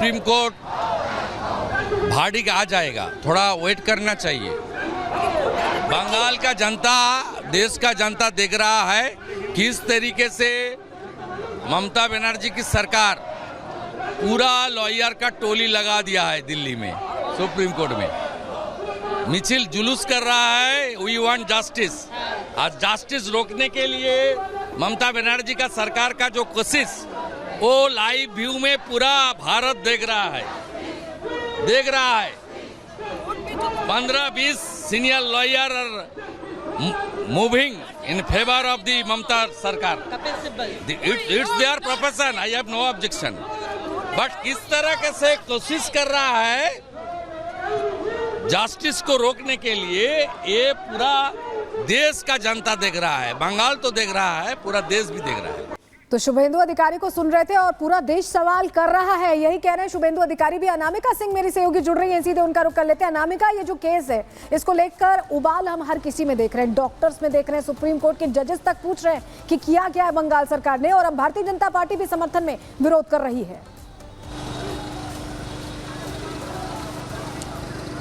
Supreme court भाड़ी आ जाएगा, थोड़ा वेट करना चाहिए। बंगाल का जनता, देश का जनता देख रहा है किस तरीके से ममता बनर्जी की सरकार पूरा लॉयर का टोली लगा दिया है दिल्ली में, सुप्रीम कोर्ट में। मिचिल जुलूस कर रहा है, वी वांट जस्टिस। आज जस्टिस रोकने के लिए ममता बनर्जी का सरकार का जो कोशिश, वो लाइव व्यू में पूरा भारत देख रहा है। 15-20 senior lawyer moving in favour of the Mamata सरकार। It's their profession, I have no objection. But किस तरह के से कोशिश कर रहा है जस्टिस को रोकने के लिए, ये पूरा देश का जनता देख रहा है। बंगाल तो देख रहा है, पूरा देश भी देख रहा है। तो शुभेंदु अधिकारी को सुन रहे थे और पूरा देश सवाल कर रहा है, यही कह रहे हैं शुभेंदु अधिकारी भी। अनामिका सिंह मेरी सहयोगी जुड़ रही है, सीधे उनका रुख कर लेते हैं। अनामिका, ये जो केस है, इसको लेकर उबाल हम हर किसी में देख रहे हैं, डॉक्टर्स में देख रहे हैं, सुप्रीम कोर्ट के जजेस तक पूछ रहे हैं कि किया क्या है बंगाल सरकार ने, और अब भारतीय जनता पार्टी भी समर्थन में विरोध कर रही है।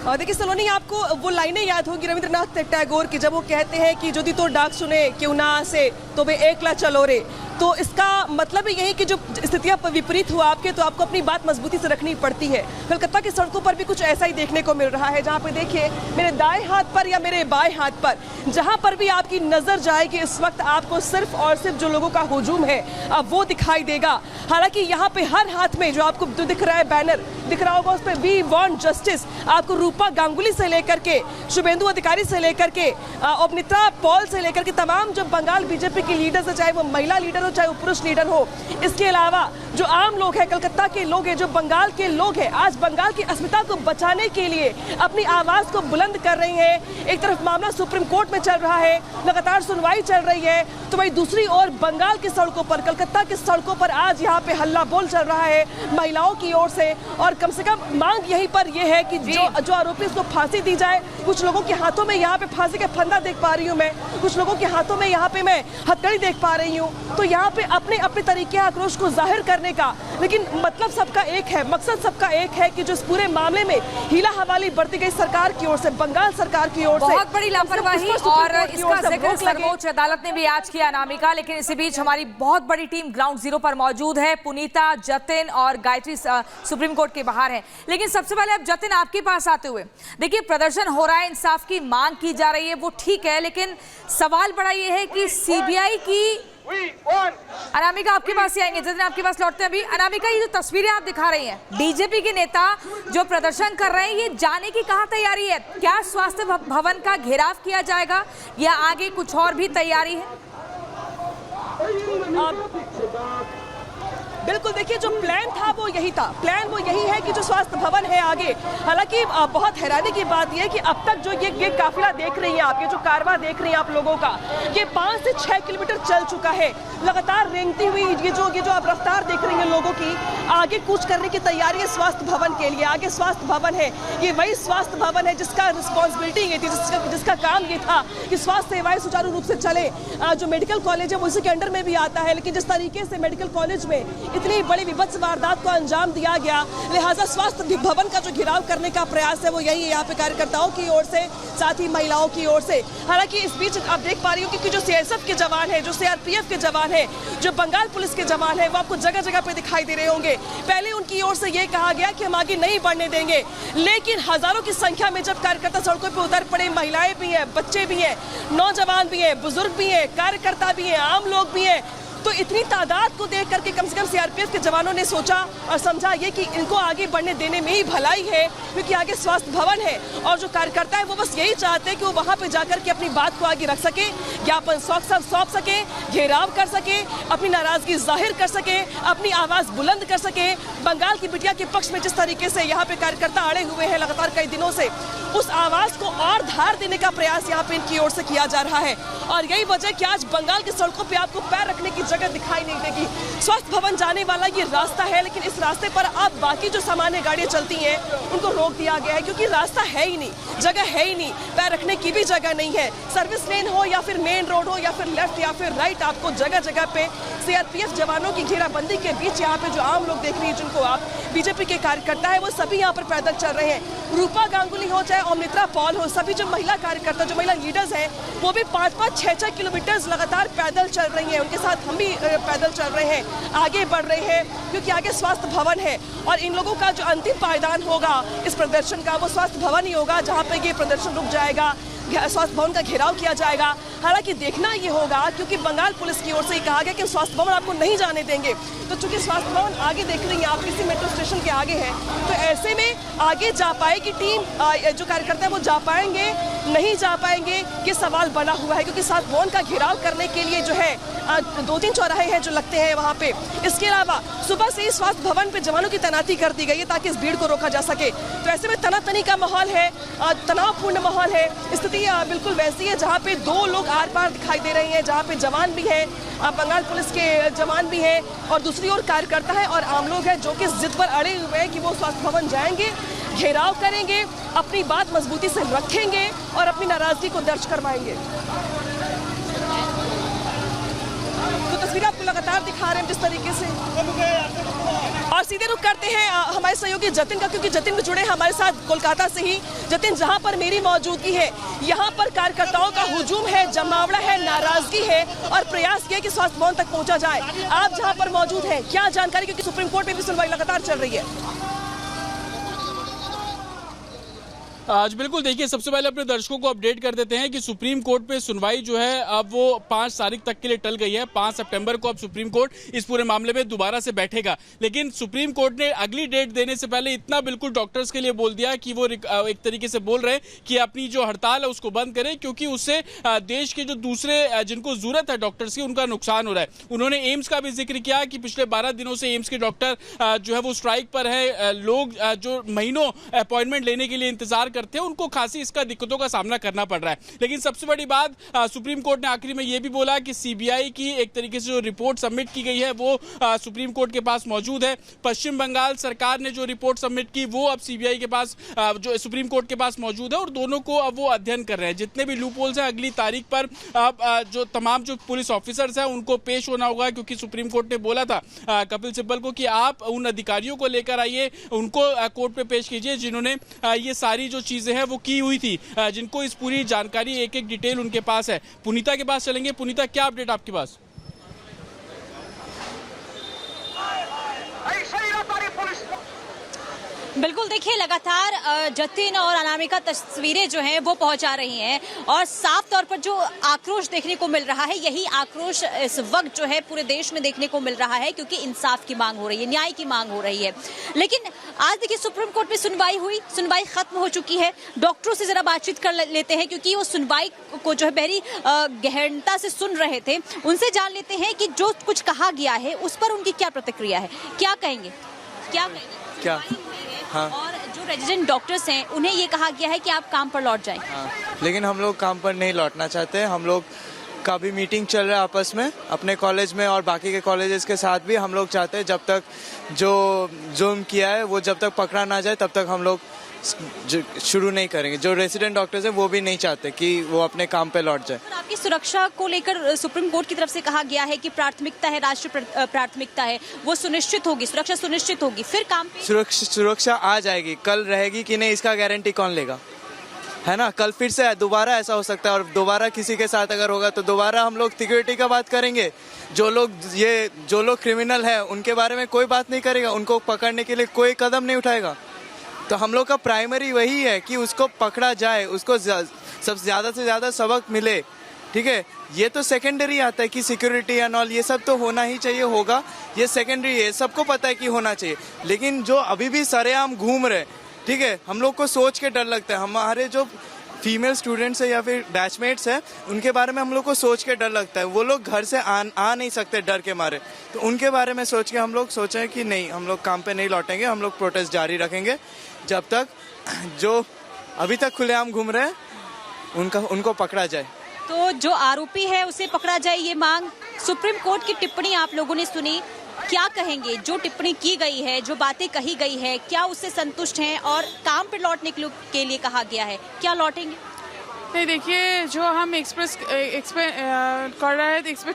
देखिए सलोनी, आपको वो लाइनें याद होंगी रविंद्रनाथ टैगोर की, जब वो कहते हैं कि यदि तो डाक सुने क्यों ना से तो वे एकला चलो रे। तो इसका मतलब यही कि जो स्थितियां विपरीत हुआ आपके, तो आपको अपनी बात मजबूती से रखनी पड़ती है। कलकत्ता की सड़कों पर भी कुछ ऐसा ही देखने को मिल रहा है, जहां पे देखिए मेरे दाएं हाथ पर या मेरे बाएं हाथ पर, जहां पर भी आपकी नजर जाएगी इस वक्त आपको सिर्फ और सिर्फ जो लोगों का हुजूम है अब वो दिखाई देगा। हालांकि यहाँ पे हर हाथ में जो आपको दिख रहा है बैनर दिख रहा होगा, उस पर वी वांट जस्टिस। आपको रूपा गांगुली से लेकर के शुभेंदु अधिकारी से लेकर के अवनीता पॉल से लेकर के तमाम जो बंगाल बीजेपी की लीडर्स है, चाहे वो महिला लीडर हो चाहे वो पुरुष लीडर हो, इसके अलावा जो आम लोग हैं, कलकत्ता के लोग हैं, जो बंगाल के लोग हैं, आज बंगाल की अस्मिता को बचाने के लिए अपनी आवाज को बुलंद कर रही हैं। एक तरफ मामला सुप्रीम कोर्ट में चल रहा है, लगातार सुनवाई चल रही है, तो वही दूसरी ओर बंगाल की सड़कों पर, कलकत्ता की सड़कों पर आज यहाँ पे हल्ला बोल चल रहा है महिलाओं की ओर से। और कम से कम मांग यहीं पर यह है कि जो आरोपी उसको फांसी दी जाए। कुछ लोगों के हाथों में यहाँ पे फांसी का फंदा देख पा रही हूँ मैं, कुछ लोगों के हाथों में यहाँ पे मैं हथकड़ी देख पा रही हूँ। तो यहाँ पे अपने अपने तरीके आक्रोश को जाहिर करने का, लेकिन मतलब सबका एक है, मकसद सबका एक है कि जो इस पूरे मामले में हीला हवाली बरती गई सरकार की ओर से, बंगाल सरकार की ओर से बहुत बड़ी लापरवाही, और इसका जिक्र सर्वोच्च अदालत ने भी आज किया अनामिका। लेकिन इसी बीच हमारी बहुत बड़ी टीम ग्राउंड जीरो पर मौजूद है, पुनीता, जतिन और गायत्री सुप्रीम कोर्ट के बाहर है। लेकिन सबसे पहले अब जतिन आपके पास आते हुए, देखिए प्रदर्शन हो रहा है, इंसाफ की मांग की जा रही है, वो ठीक है, लेकिन सवाल बड़ा ये है कि सीबीआई की। अनामिका आपके पास ही आएंगे, जतिन आपके पास लौटते हैं अभी। अनामिका, ये जो तस्वीरें आप दिखा रही हैं, डीजेपी के नेता जो प्रदर्शन कर रहे हैं, ये जाने की कहाँ तैयारी है? क्या स्वास्थ्य भवन का घेराव किया जाएगा या आगे कुछ और भी तैयारी है? बिल्कुल, देखिए जो प्लान था वो यही था, प्लान वो यही है कि जो स्वास्थ्य भवन है आगे। हालांकि बहुत हैरानी की बात यह है कि अब तक जो ये काफिला देख रही हैं आप, ये जो कारवां देख रही हैं आप लोगों का, ये 5 से 6 किलोमीटर चल चुका है, लगातार रेंगती हुई। ये जो आप रफ्तार देख रही हैं लोगों की, आगे कूच करने की तैयारी है स्वास्थ्य भवन के लिए। आगे स्वास्थ्य भवन है, ये वही स्वास्थ्य भवन है जिसका रिस्पॉन्सिबिलिटी ये थी, जिसका काम ये था कि स्वास्थ्य सेवाएं सुचारू रूप से चले। जो मेडिकल कॉलेज है वो उसी के अंडर में भी आता है, लेकिन जिस तरीके से मेडिकल कॉलेज में इतनी बड़ी विभत्स वारदात को अंजाम दिया गया, लिहाजा स्वास्थ्य भवन का जो घेराव करने का प्रयास है वो यही है यहाँ पे कार्यकर्ताओं की ओर से, साथ ही महिलाओं की ओर से। हालांकि इस बीच आप देख पा रही हो कि जो सीएसएफ के जवान है, जो सीआरपीएफ के जवान है, जो बंगाल पुलिस के जवान है, वो आपको जगह जगह पे दिखाई दे रहे होंगे। पहले उनकी ओर से ये कहा गया कि हम आगे नहीं बढ़ने देंगे, लेकिन हजारों की संख्या में जब कार्यकर्ता सड़कों पर उतर पड़े, महिलाएं भी हैं, बच्चे भी हैं, नौजवान भी हैं, बुजुर्ग भी हैं, कार्यकर्ता भी हैं, आम लोग भी हैं, तो इतनी तादाद को देख करके कम से कम सीआरपीएफ के जवानों ने सोचा और समझा ये कि इनको आगे बढ़ने देने में ही भलाई है, क्योंकि आगे स्वास्थ्य भवन है और जो कार्यकर्ता है वो बस यही चाहते हैं कि वो वहां पे जाकर के अपनी बात को आगे रख सके, ज्ञापन सौंप सके, घेराव कर सके, अपनी नाराजगी जाहिर कर सके, अपनी आवाज बुलंद कर सके। बंगाल की बिटिया के पक्ष में जिस तरीके से यहाँ पे कार्यकर्ता अड़े हुए हैं लगातार कई दिनों से, उस आवाज को और धार देने का प्रयास यहाँ पे इनकी ओर से किया जा रहा है। और यही वजह कि आज बंगाल की सड़कों पे आपको पैर रखने की जगह दिखाई नहीं देगी। स्वास्थ्य भवन जाने वाला ये रास्ता है, लेकिन इस रास्ते पर अब बाकी जो सामान्य गाड़ियां चलती हैं उनको रोक दिया गया है, क्योंकि रास्ता है ही नहीं, जगह है ही नहीं, पैर रखने की भी जगह नहीं है। सर्विस लेन हो या फिर मेन रोड हो या फिर लेफ्ट या फिर राइट, आपको जगह जगह पे सीआरपीएफ जवानों की घेराबंदी के बीच यहाँ पे जो आम लोग देख रही है, जिनको आप बीजेपी के कार्यकर्ता है, वो सभी यहाँ पर पैदल चल रहे हैं। रूपा गांगुली हो चाहे अमृता पॉल हो, सभी जो महिला कार्यकर्ता, जो महिला लीडर्स हैं, वो भी 5-5, 6-6 किलोमीटर लगातार पैदल चल रही हैं। उनके साथ हम भी पैदल चल रहे हैं, आगे बढ़ रहे हैं, क्योंकि आगे स्वास्थ्य भवन है और इन लोगों का जो अंतिम पायदान होगा इस प्रदर्शन का, वो स्वास्थ्य भवन ही होगा, जहाँ पे ये प्रदर्शन रुक जाएगा, स्वास्थ्य भवन का घेराव किया जाएगा। हालांकि देखना ये होगा, क्योंकि बंगाल पुलिस की ओर से कहा गया कि स्वास्थ्य भवन आपको नहीं जाने देंगे, तो चूंकि स्वास्थ्य भवन आगे देख रही हैं आप, किसी मेट्रो स्टेशन के आगे है, तो ऐसे में आगे जा पाएगी टीम, जो कार्यकर्ता है वो जा पाएंगे, नहीं जा पाएंगे, ये सवाल बना हुआ है, क्योंकि स्वास्थ्य भवन का घेराव करने के लिए जो है 2-3 चौराहे हैं जो लगते हैं वहाँ पे। इसके अलावा सुबह से ही स्वास्थ्य भवन पे जवानों की तैनाती कर दी गई है ताकि इस भीड़ को रोका जा सके। तो ऐसे में तनातनी का माहौल है, तनावपूर्ण माहौल है। स्थिति बिल्कुल वैसी है जहाँ पे 2 लोग आर पार दिखाई दे रहे हैं, जहाँ पे जवान भी है, बंगाल पुलिस के जवान भी हैं, और दूसरी ओर कार्यकर्ता है और आम लोग हैं जो कि जिद पर अड़े हुए हैं कि वो स्वास्थ्य भवन जाएंगे, घेराव करेंगे, अपनी बात मजबूती से रखेंगे और अपनी नाराजगी को दर्ज करवाएंगे। तो तस्वीरें आपको लगातार दिखा रहे हैं जिस तरीके से, और सीधे रुख करते हैं हमारे सहयोगी जतिन का, क्योंकि जतिन भी जुड़े हैं हमारे साथ कोलकाता से ही। जतिन, जहां पर मेरी मौजूदगी है, यहां पर कार्यकर्ताओं का हुजूम है, जमावड़ा है, नाराजगी है और प्रयास किया कि स्वास्थ्य भवन तक पहुंचा जाए। आप जहां पर मौजूद हैं, क्या जानकारी, क्योंकि सुप्रीम कोर्ट में भी सुनवाई लगातार चल रही है? आज बिल्कुल देखिए, सबसे पहले अपने दर्शकों को अपडेट कर देते हैं कि सुप्रीम कोर्ट पे सुनवाई जो है अब वो 5 तारीख तक के लिए टल गई है। 5 सितंबर को अब सुप्रीम कोर्ट इस पूरे मामले में दोबारा से बैठेगा, लेकिन सुप्रीम कोर्ट ने अगली डेट देने से पहले इतना बिल्कुल डॉक्टर्स के लिए बोल दिया कि वो एक तरीके से बोल रहे हैं कि अपनी जो हड़ताल है उसको बंद करें, क्योंकि उससे देश के जो दूसरे जिनको जरूरत है डॉक्टर्स की, उनका नुकसान हो रहा है। उन्होंने एम्स का भी जिक्र किया कि पिछले 12 दिनों से एम्स के डॉक्टर जो है वो स्ट्राइक पर है। लोग जो महीनों अपॉइंटमेंट लेने के लिए इंतजार करते हैं, उनको खासी इसका दिक्कतों का सामना करना पड़ रहा है। लेकिन सबसे बड़ी बात, सुप्रीम कोर्ट ने आखिरी में यह भी बोला कि सीबीआई की एक तरीके से जो रिपोर्ट सबमिट की गई है वो सुप्रीम कोर्ट के पास मौजूद है। पश्चिम बंगाल सरकार ने जो रिपोर्ट सबमिट की वो अब सीबीआई के पास, जो सुप्रीम कोर्ट के पास मौजूद है, और दोनों को अब वो अध्ययन कर रहे हैं। जितने भी लूपहोल्स हैं, अगली तारीख पर अब जो तमाम जो पुलिस ऑफिसर्स हैं उनको पेश होना होगा, क्योंकि सुप्रीम कोर्ट ने बोला था कपिल सिब्बल को कि आप उन अधिकारियों को लेकर आइए, उनको कोर्ट पे पेश कीजिए जिन्होंने ये सारी जो चीजें हैं वो की हुई थी, जिनको इस पूरी जानकारी एक डिटेल उनके पास है। पुनीता के पास चलेंगे। पुनीता, क्या अपडेट आपके पास? बिल्कुल, देखिए लगातार जतिन और अनामिका तस्वीरें जो हैं वो पहुंचा रही हैं, और साफ तौर पर जो आक्रोश देखने को मिल रहा है, यही आक्रोश इस वक्त जो है पूरे देश में देखने को मिल रहा है, क्योंकि इंसाफ की मांग हो रही है, न्याय की मांग हो रही है। लेकिन आज देखिए सुप्रीम कोर्ट में सुनवाई हुई, सुनवाई खत्म हो चुकी है। डॉक्टरों से जरा बातचीत कर लेते हैं, क्योंकि वो सुनवाई को जो है बड़ी गहनता से सुन रहे थे। उनसे जान लेते हैं कि जो कुछ कहा गया है उस पर उनकी क्या प्रतिक्रिया है, क्या कहेंगे, क्या कहेंगे? क्या? हाँ। और जो रेजिडेंट डॉक्टर्स हैं उन्हें ये कहा गया है कि आप काम पर लौट जाएं। हाँ। लेकिन हम लोग काम पर नहीं लौटना चाहते। हम लोग का भी मीटिंग चल रहा है आपस में, अपने कॉलेज में और बाकी के कॉलेजेस के साथ भी। हम लोग चाहते हैं जब तक जो जुर्म किया है वो जब तक पकड़ा ना जाए तब तक हम लोग शुरू नहीं करेंगे। जो रेसिडेंट डॉक्टर्स है वो भी नहीं चाहते कि वो अपने काम पे लौट जाए। आपकी सुरक्षा को लेकर सुप्रीम कोर्ट की तरफ से कहा गया है कि प्राथमिकता है, राष्ट्रीय प्राथमिकता है, वो सुनिश्चित होगी, सुरक्षा सुनिश्चित होगी, फिर काम पे सुरक्षा आ जाएगी। कल रहेगी कि नहीं इसका गारंटी कौन लेगा, है ना? कल फिर से दोबारा ऐसा हो सकता है, और दोबारा किसी के साथ अगर होगा तो दोबारा हम लोग सिक्योरिटी का बात करेंगे। जो लोग क्रिमिनल है उनके बारे में कोई बात नहीं करेगा, उनको पकड़ने के लिए कोई कदम नहीं उठाएगा। तो हम लोग का प्राइमरी वही है कि उसको पकड़ा जाए, उसको सबसे ज़्यादा से ज़्यादा सबक मिले, ठीक है? ये तो सेकेंडरी आता है कि सिक्योरिटी एंड ऑल, ये सब तो होना ही चाहिए, होगा, ये सेकेंडरी है, सबको पता है कि होना चाहिए। लेकिन जो अभी भी सरेआम घूम रहे, ठीक है, हम लोग को सोच के डर लगता है। हमारे जो फीमेल स्टूडेंट्स है या फिर बैचमेट्स हैं, उनके बारे में हम लोग को सोच के डर लगता है। वो लोग घर से आ नहीं सकते डर के मारे, तो उनके बारे में सोच के हम लोग सोचे कि नहीं, हम लोग काम पे नहीं लौटेंगे, हम लोग प्रोटेस्ट जारी रखेंगे जब तक जो अभी तक खुलेआम घूम रहे हैं उनको पकड़ा जाए। तो जो आरोपी है उसे पकड़ा जाए, ये मांग सुप्रीम कोर्ट की टिप्पणी आप लोगों ने सुनी, क्या कहेंगे? जो टिप्पणी की गई है, जो बातें कही गई है, क्या उससे संतुष्ट हैं? और काम पे लौटने के लिए कहा गया है, क्या लौटेंगे? नहीं, देखिए, जो हम एक्सपेक्ट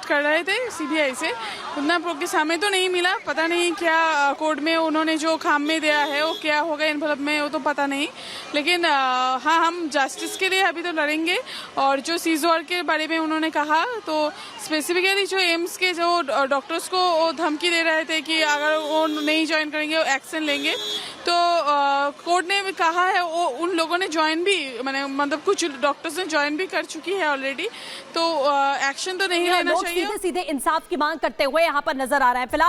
कर रहे थे सीबीआई से, उतना के सामने तो नहीं मिला। पता नहीं क्या कोर्ट में उन्होंने जो खाम में दिया है वो क्या होगा एनवलप में, वो तो पता नहीं। लेकिन हाँ, हम जस्टिस के लिए अभी तो लड़ेंगे। और जो सीजोर के बारे में उन्होंने कहा, तो स्पेसिफिकली जो एम्स के जो डॉक्टर्स को वो धमकी दे रहे थे कि अगर वो नहीं ज्वाइन करेंगे वो एक्शन लेंगे। तो कोर्ट ने भी कहा है, वो उन लोगों ने ज्वाइन भी, मतलब कुछ डॉक्टर्स ने ज्वाइन भी कर चुकी है ऑलरेडी। तो एक्शन तो नहीं लेना चाहिए। सीधे इंसाफ की मांग करते हुए यहाँ पर नजर आ रहे हैं फिलहाल।